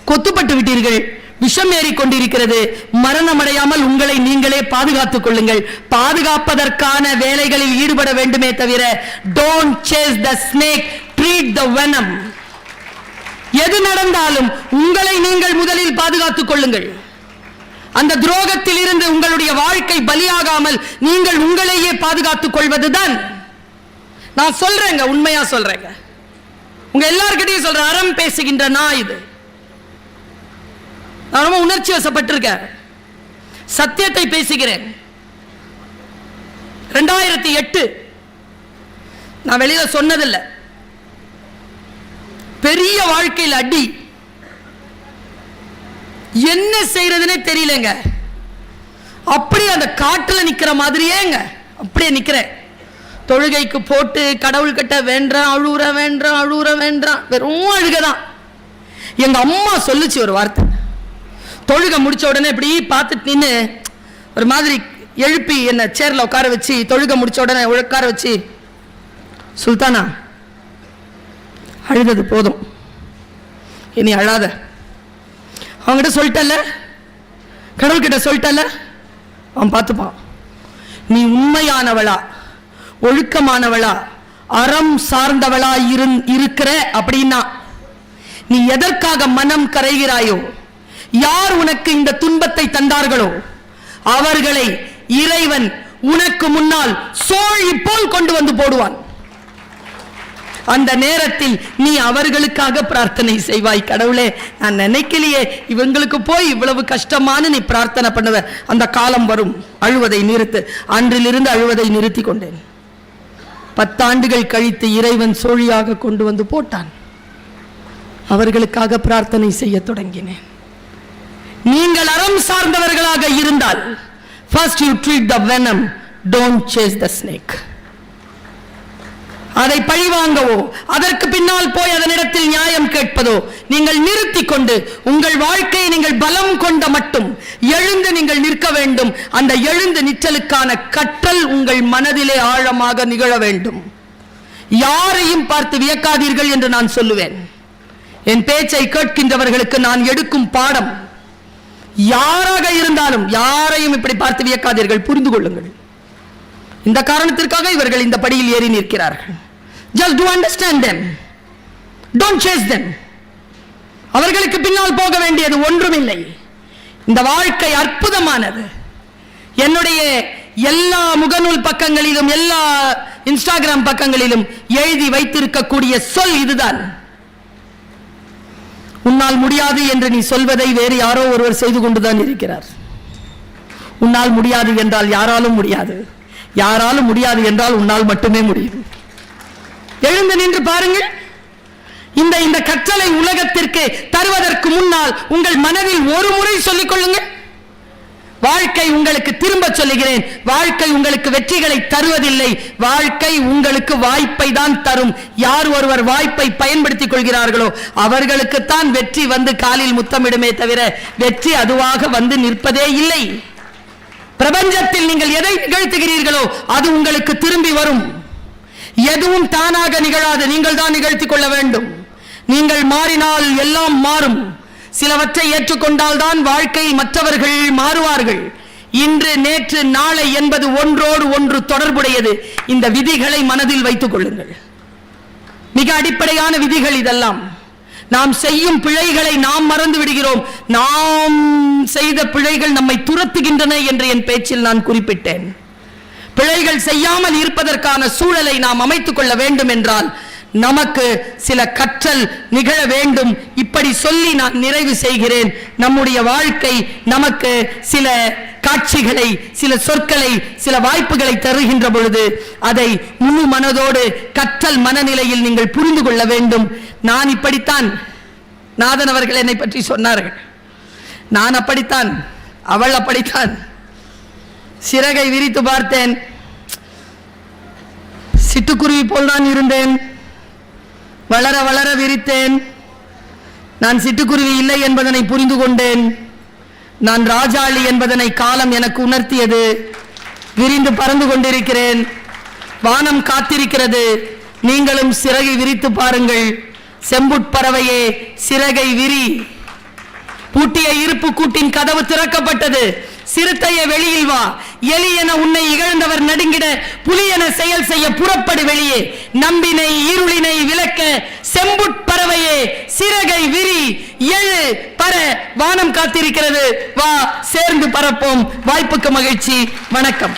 கொத்துப்பட்டு விட்டீர்கள், விஷம் ஏறிக்கொண்டிருக்கிறது, மரணமடையாமல் உங்களை நீங்களே பாதுகாத்துக் கொள்ளுங்கள். பாதுகாப்பதற்கான வேலைகளில் ஈடுபட வேண்டுமே தவிர don't chase the snake, treat the venom. எது நடந்தாலும் உங்களை நீங்கள் முதலில் பாதுகாத்துக் கொள்ளுங்கள். அந்த துரோகத்தில் இருந்து உங்களுடைய வாழ்க்கை பலியாகாமல் நீங்கள் உங்களையே பாதுகாத்துக் கொள்வதுதான். நான் சொல்றேங்க, உண்மையா சொல்றேங்க, உங்க எல்லார்கிட்டையும் சொல்றேன். அறம் பேசுகின்ற நான் இது. நான் ரொம்ப உணர்ச்சி வசப்பட்டிருக்கேன், சத்தியத்தை பேசுகிறேன். 2008 நான் வெளியில சொன்னதில்லை. பெரிய வாழ்க்கையில் அடி, என்ன செய்யறதுன்னே தெரியலங்க. அப்படியே அந்த காட்டுல நிக்கிற மாதிரியேங்க, அப்படியே நிக்கிறேன். தொழுகைக்கு போட்டு கடவுள் கிட்ட வேண்டாம், அழுவுற வேண்டாம், வெறும் அழுகதான். எங்க அம்மா சொல்லுச்சு ஒரு வார்த்தை. தொழுகை முடிச்ச உடனே இப்படி பார்த்துட்டு நின்று ஒரு மாதிரி எழுப்பி என்ன சேர்ல உட்கார வச்சு, தொழுகை முடிச்ச உடனே உட்கார வச்சு, சுல்தானா அழுதது போதும், இனி அழாத. அவங்ககிட்ட சொல்லிட்டல, கடவுள்கிட்ட சொல்லிட்டல, அவன் பார்த்துப்பான். நீ உண்மையானவளா, ஒழுக்கமானவளா, அறம் சார்ந்தவளா இருக்கிற அப்படின்னா நீ எதற்காக மனம் கரைகிறாயோ, யார் உனக்கு இந்த துன்பத்தை தந்தார்களோ அவர்களை இறைவன் உனக்கு முன்னால் சோழி போல் கொண்டு வந்து போடுவான். அந்த நேரத்தில் நீ அவர்களுக்காக பிரார்த்தனை செய்வாய். கடவுளே, நான் நினைக்கலையே இவங்களுக்கு போய் இவ்வளவு கஷ்டமான நீ பிரார்த்தனை பண்ணுவ. அந்த காலம் வரும், அழுவதை நிறுத்து. அன்றிலிருந்து அழுவதை நிறுத்தி கொண்டேன். 10 ஆண்டுகள் கழித்து இறைவன் சோழியாக கொண்டு வந்து போட்டான். அவர்களுக்காக பிரார்த்தனை செய்ய தொடங்கினேன். நீங்கள் அறம் சார்ந்தவர்களாக இருந்தால் first you treat the venom, don't chase the snake. அதை பழிவாங்கவோ அதற்கு பின்னால் போய் அதனிடத்தில் நியாயம் கேட்பதோ நீங்கள் நிறுத்தி கொண்டு உங்கள் வாழ்க்கையை நீங்கள் பலம் கொண்ட மட்டும் எழுந்து நீங்கள் நிற்க வேண்டும். அந்த எழுந்து நிற்றலுக்கான கற்றல் உங்கள் மனதிலே ஆழமாக நிகழ வேண்டும். யாரையும் பார்த்து வியக்காதீர்கள் என்று நான் சொல்லுவேன். என் பேச்சை கேட்கின்றவர்களுக்கு நான் எடுக்கும் பாடம், யாராக இருந்தாலும் யாரையும் இப்படி பார்த்து வியக்காதீர்கள், புரிந்து கொள்ளுங்கள். இந்த காரணத்திற்காக இவர்கள் இந்த படியில் ஏறி நிற்கிறார்கள். Just do understand them, don't chase them. அவர்களுக்கு பின்னால் போக வேண்டியது ஒன்றுமில்லை. இந்த வாழ்க்கை அற்புதமானது. என்னுடைய எல்லா முகநூல் பக்கங்களிலும் எல்லா இன்ஸ்டாகிராம் பக்கங்களிலும் எழுதி வைத்திருக்கக்கூடிய சொல் இதுதான். உன்னால் முடியாது என்று நீ சொல்வதை வேறு யாரோ ஒருவர் செய்து கொண்டுதான் இருக்கிறார். உன்னால் முடியாது என்றால் யாராலும் முடியாது, யாராலும் முடியாது என்றால் உன்னால் மட்டுமே முடியும். எழுந்து நின்று பாருங்கள். இந்த கற்றலை உலகத்திற்கு தருவதற்கு முன்னால் உங்கள் மனதில் ஒரு முறை சொல்லிக் கொள்ளுங்கள், வாழ்க்கை உங்களுக்கு திரும்ப சொல்லுகிறேன், வாழ்க்கை உங்களுக்கு வெற்றிகளை தருவதில்லை. வாழ்க்கை உங்களுக்கு வாய்ப்பை தான் தரும். யார் ஒருவர் வாய்ப்பை பயன்படுத்திக் கொள்கிறார்களோ அவர்களுக்குத்தான் வெற்றி வந்து காலில் முத்தமிடுமே தவிர வெற்றி அதுவாக வந்து நிற்பதே இல்லை. பிரபஞ்சத்தில் நீங்கள் எதை நிகழ்த்துகிறீர்களோ அது உங்களுக்கு திரும்பி வரும். எதுவும் தானாக நிகழாது, நீங்கள் தான் நிகழ்த்திக் கொள்ள வேண்டும். நீங்கள் மாறினால் எல்லாம் மாறும். சிலவற்றை ஏற்றுக்கொண்டால் தான் வாழ்க்கையில் மற்றவர்கள் மாறுவார்கள். இன்று நேற்று நாளை என்பது ஒன்றோடு ஒன்று தொடர்புடையது. இந்த விதிகளை மனதில் வைத்துக் கொள்ளுங்கள். மிக அடிப்படையான விதிகள் இதெல்லாம். நாம் செய்யும் பிழைகளை நாம் மறந்து விடுகிறோம். நாம் செய்த பிழைகள் நம்மை துரத்துகின்றன என்று என் பேச்சில் நான் குறிப்பிட்டேன். பிழைகள் செய்யாமல் இருப்பதற்கான சூழலை நாம் அமைத்துக் கொள்ள வேண்டும் என்றால் நமக்கு சில கற்றல் நிகழ வேண்டும். இப்படி சொல்லி நான் நிறைவு செய்கிறேன். நம்முடைய வாழ்க்கை நமக்கு சில காட்சிகளை, சில சொற்களை, சில வாய்ப்புகளை தருகின்ற பொழுது அதை முழு மனதோடு கற்றல் மனநிலையில் நீங்கள் புரிந்து கொள்ள வேண்டும். நான் இப்படித்தான், நாதன் அவர்கள் என்னை பற்றி சொன்னார்கள், நான் அப்படித்தான், அவள் அப்படித்தான். சிறகை விரித்து பார்த்தேன், சிட்டுக்குருவி போல் தான் இருந்தேன். வளர வளர விரித்தேன். நான் சிட்டுக்குருவி இல்லை என்பதனை புரிந்து கொண்டேன். நான் ராஜாளி என்பதனை காலம் எனக்கு உணர்த்தியது. விரிந்து பறந்து கொண்டிருக்கிறேன். வானம் காத்திருக்கிறது. நீங்களும் சிறகை விரித்து பாருங்கள். செம்புட்பறவையே சிறகை விரி. பூட்டிய இருப்பு கூட்டின் கதவு திறக்கப்பட்டது. சிறுத்தைய வெளியில் வா. எலி என உன்னை இகழ்ந்தவர் நடுங்கிட புலி என செயல் செய்ய புறப்படு வெளியே. நம்பினை இருளினை விளக்க செம்புட்பறவையே சிறகை விரி. எழு பற, வானம் காத்திருக்கிறது. வா, சேர்ந்து பறப்போம். வாய்ப்புக்கு மகிழ்ச்சி. வணக்கம்.